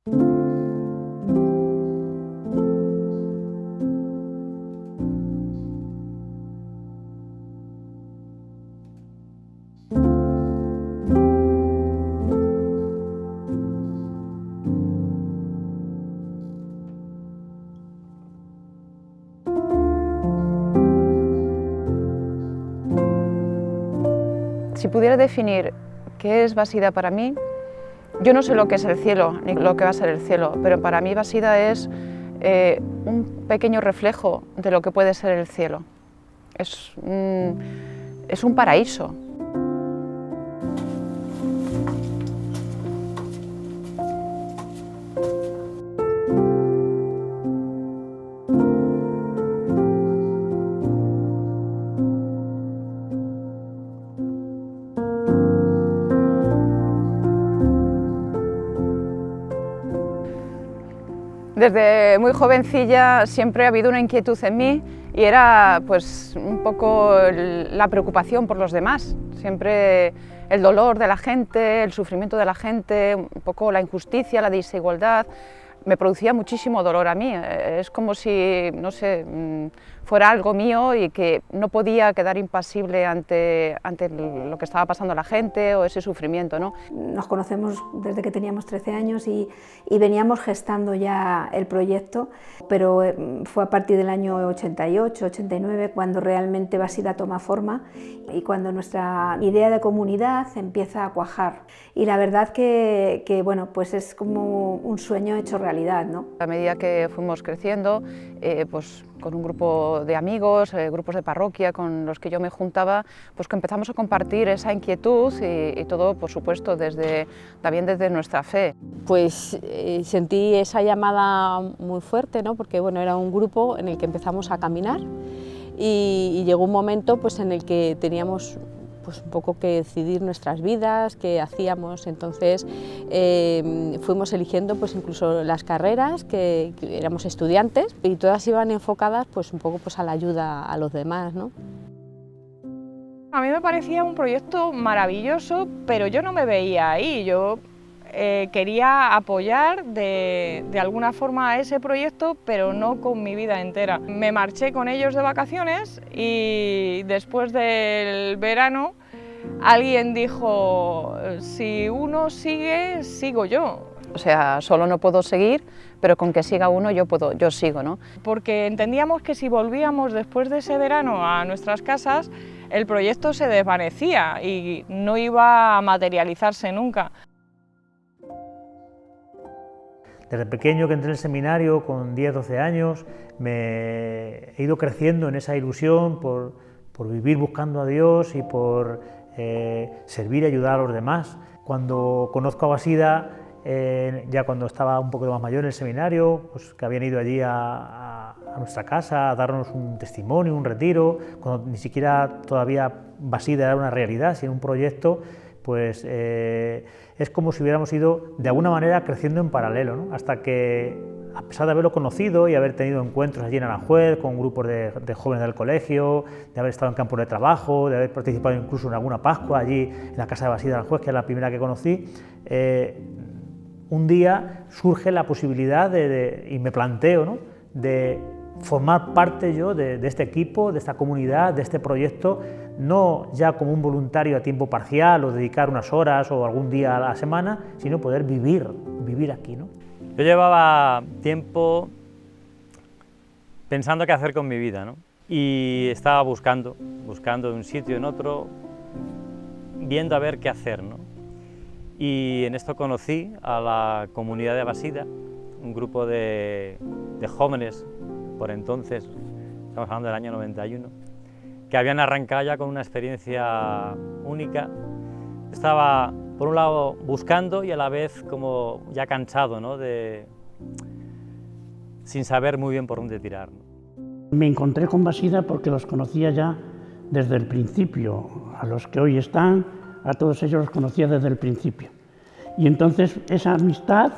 Si pudiera definir qué es Basida para mí, yo no sé lo que es el cielo, ni lo que va a ser el cielo, pero para mí Basida es un pequeño reflejo de lo que puede ser el cielo. Es un paraíso. Desde muy jovencilla siempre ha habido una inquietud en mí y era pues un poco la preocupación por los demás, siempre el dolor de la gente, el sufrimiento de la gente, un poco la injusticia, la desigualdad, me producía muchísimo dolor a mí, es como si, no sé, fuera algo mío y que no podía quedar impasible ante lo que estaba pasando a la gente o ese sufrimiento, ¿no? Nos conocemos desde que teníamos 13 años y veníamos gestando ya el proyecto, pero fue a partir del año 88, 89 cuando realmente Basida toma forma y cuando nuestra idea de comunidad empieza a cuajar. Y la verdad que bueno, pues es como un sueño hecho realidad, ¿no? A medida que fuimos creciendo, pues con un grupo de amigos, grupos de parroquia con los que yo me juntaba, pues que empezamos a compartir esa inquietud y todo, por supuesto, también desde nuestra fe. Pues sentí esa llamada muy fuerte, ¿no? Porque bueno, era un grupo en el que empezamos a caminar y llegó un momento pues, en el que teníamos pues, un poco que decidir nuestras vidas, qué hacíamos. Entonces fuimos eligiendo pues, incluso las carreras, que éramos estudiantes y todas iban enfocadas pues, un poco pues, a la ayuda a los demás, ¿no? A mí me parecía un proyecto maravilloso, pero yo no me veía ahí. Yo quería apoyar de alguna forma a ese proyecto, pero no con mi vida entera. Me marché con ellos de vacaciones y después del verano alguien dijo, si uno sigue, sigo yo. O sea, solo no puedo seguir, pero con que siga uno yo sigo, ¿no? Porque entendíamos que si volvíamos después de ese verano a nuestras casas, el proyecto se desvanecía y no iba a materializarse nunca. Desde pequeño que entré en el seminario, con 10, 12 años, me he ido creciendo en esa ilusión por vivir buscando a Dios y por servir y ayudar a los demás. Cuando conozco a Basida, ya cuando estaba un poco más mayor en el seminario, pues que habían ido allí a nuestra casa a darnos un testimonio, un retiro, cuando ni siquiera todavía Basida era una realidad, sino un proyecto, pues es como si hubiéramos ido de alguna manera creciendo en paralelo, ¿no? Hasta que, a pesar de haberlo conocido y haber tenido encuentros allí en Aranjuez con grupos de jóvenes del colegio, de haber estado en campos de trabajo, de haber participado incluso en alguna Pascua allí en la casa de Basida de Aranjuez, que es la primera que conocí, un día surge la posibilidad y me planteo, ¿no?, de formar parte yo de este equipo, de esta comunidad, de este proyecto, no ya como un voluntario a tiempo parcial o dedicar unas horas o algún día a la semana, sino poder vivir aquí, ¿no? Yo llevaba tiempo pensando qué hacer con mi vida, ¿no? Y estaba buscando de un sitio en otro, viendo a ver qué hacer, ¿no? Y en esto conocí a la comunidad de Basida, un grupo de jóvenes, por entonces, estamos hablando del año 91, que habían arrancado ya con una experiencia única. Estaba, por un lado, buscando y a la vez como ya cansado, ¿no?, sin saber muy bien por dónde tirar, ¿no? Me encontré con Basida porque los conocía ya desde el principio. A los que hoy están, a todos ellos los conocía desde el principio. Y entonces esa amistad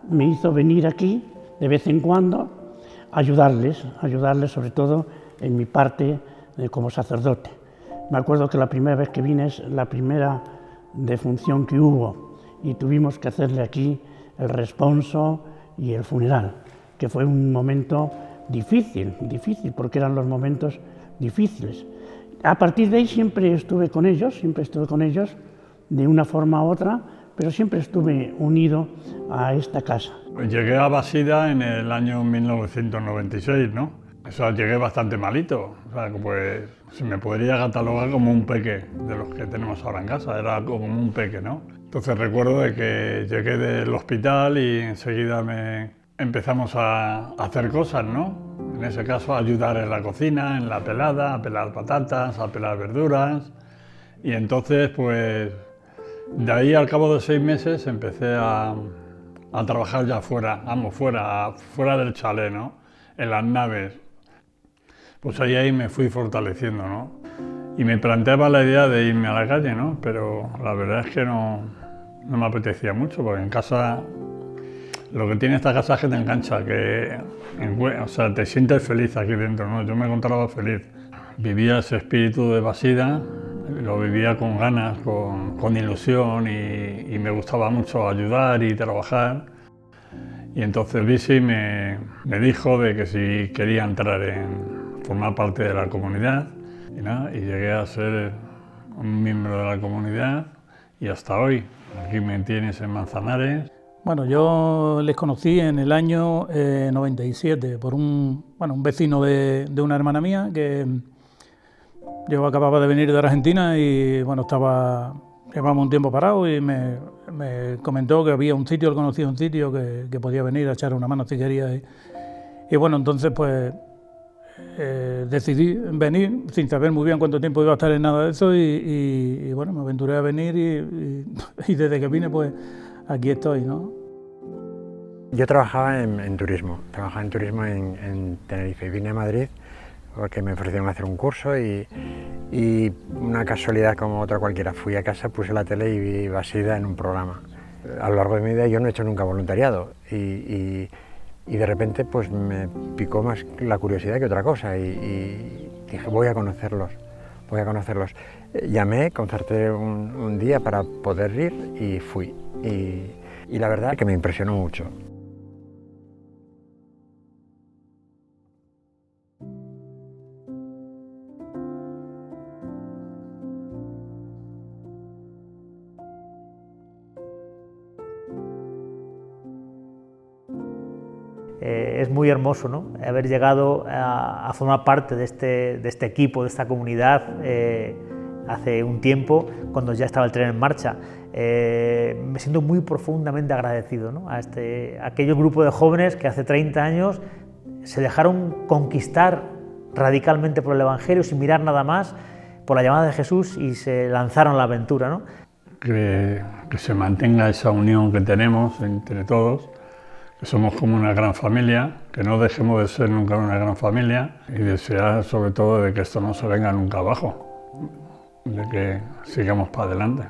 me hizo venir aquí de vez en cuando a ayudarles sobre todo en mi parte como sacerdote. Me acuerdo que la primera vez que vine es la primera defunción que hubo y tuvimos que hacerle aquí el responso y el funeral, que fue un momento difícil, porque eran los momentos difíciles. A partir de ahí siempre estuve con ellos, de una forma u otra, pero siempre estuve unido a esta casa. Llegué a Basida en el año 1996, ¿no? O sea, llegué bastante malito, o sea, pues se me podría catalogar como un peque de los que tenemos ahora en casa, era como un peque, ¿no? Entonces recuerdo de que llegué del hospital y enseguida empezamos a hacer cosas, ¿no? En ese caso, a ayudar en la cocina, en la pelada, a pelar patatas, a pelar verduras. Y entonces, pues, de ahí al cabo de 6 meses empecé a trabajar ya fuera del chalet, ¿no? En las naves. Pues ahí me fui fortaleciendo, ¿no? Y me planteaba la idea de irme a la calle, ¿no? Pero la verdad es que no me apetecía mucho, porque en casa, lo que tiene esta casa es que te engancha, o sea, te sientes feliz aquí dentro, ¿no? Yo me encontraba feliz. Vivía ese espíritu de Basida, lo vivía con ganas, con ilusión y me gustaba mucho ayudar y trabajar. Y entonces Bisi me dijo de que si quería entrar formar parte de la comunidad y llegué a ser un miembro de la comunidad y hasta hoy. Aquí me tienes en Manzanares. Bueno, yo les conocí en el año 97 por un vecino de una hermana mía que yo acababa de venir de Argentina y bueno, llevábamos un tiempo parado y me comentó que había un sitio, él conocía un sitio que podía venir a echar una mano si quería. Y bueno, entonces pues decidí venir sin saber muy bien cuánto tiempo iba a estar en nada de eso y bueno, me aventuré a venir y desde que vine pues aquí estoy, ¿no? Yo trabajaba en turismo, en Tenerife y vine a Madrid porque me ofrecieron hacer un curso y una casualidad como otra cualquiera. Fui a casa, puse la tele y vi Basida en un programa. A lo largo de mi vida yo no he hecho nunca voluntariado y de repente pues me picó más la curiosidad que otra cosa y dije voy a conocerlos. Llamé, concerté un día para poder ir y fui. Y la verdad es que me impresionó mucho. Es muy hermoso, ¿no? Haber llegado a formar parte de este equipo, de esta comunidad hace un tiempo, cuando ya estaba el tren en marcha. Me siento muy profundamente agradecido, ¿no? a aquel grupo de jóvenes que hace 30 años se dejaron conquistar radicalmente por el Evangelio sin mirar nada más, por la llamada de Jesús y se lanzaron a la aventura, ¿no? Que se mantenga esa unión que tenemos entre todos, que somos como una gran familia, que no dejemos de ser nunca una gran familia y desear sobre todo de que esto no se venga nunca abajo, de que sigamos para adelante.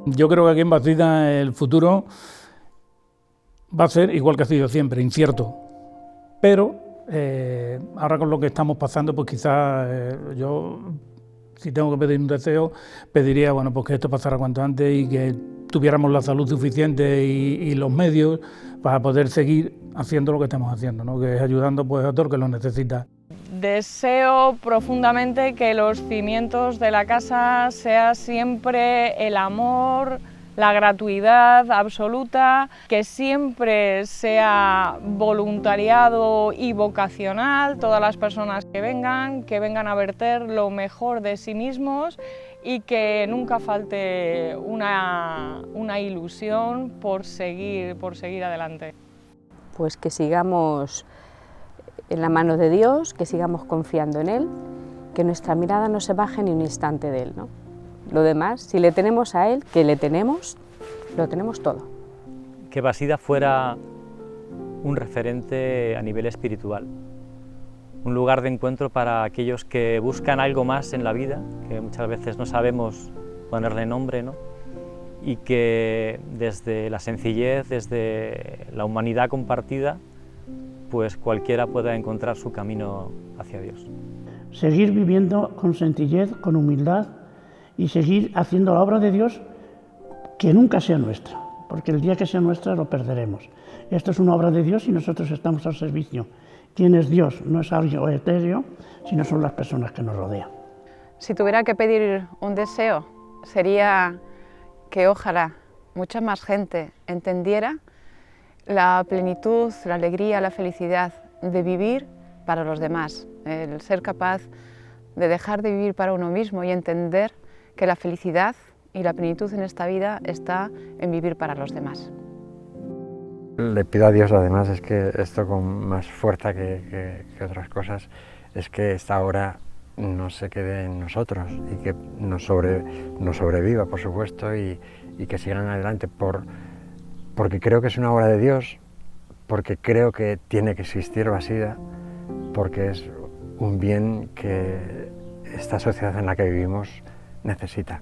Yo creo que aquí en Basida el futuro va a ser igual que ha sido siempre, incierto, pero ahora con lo que estamos pasando pues quizás yo, si tengo que pedir un deseo, pediría bueno, pues que esto pasara cuanto antes y que tuviéramos la salud suficiente y los medios para poder seguir haciendo lo que estamos haciendo, ¿no? Que es ayudando pues, a todo el que lo necesita. Deseo profundamente que los cimientos de la casa sea siempre el amor, la gratuidad absoluta, que siempre sea voluntariado y vocacional, todas las personas que vengan a verter lo mejor de sí mismos y que nunca falte una ilusión por seguir adelante. Pues que sigamos en la mano de Dios, que sigamos confiando en Él, que nuestra mirada no se baje ni un instante de Él, ¿no? Lo demás, si le tenemos a Él, que le tenemos, lo tenemos todo. Que Basida fuera un referente a nivel espiritual, un lugar de encuentro para aquellos que buscan algo más en la vida, que muchas veces no sabemos ponerle nombre, ¿no? Y que desde la sencillez, desde la humanidad compartida, pues cualquiera pueda encontrar su camino hacia Dios. Seguir viviendo con sencillez, con humildad y seguir haciendo la obra de Dios que nunca sea nuestra, porque el día que sea nuestra lo perderemos. Esto es una obra de Dios y nosotros estamos al servicio. ¿Quién es Dios? No es algo etéreo, sino son las personas que nos rodean. Si tuviera que pedir un deseo, sería que ojalá mucha más gente entendiera la plenitud, la alegría, la felicidad de vivir para los demás, el ser capaz de dejar de vivir para uno mismo y entender que la felicidad y la plenitud en esta vida está en vivir para los demás. Le pido a Dios, además, es que esto con más fuerza que otras cosas, es que esta obra no se quede en nosotros y que nos sobreviva, por supuesto, y que sigan adelante, porque creo que es una obra de Dios, porque creo que tiene que existir Basida, porque es un bien que esta sociedad en la que vivimos necesita.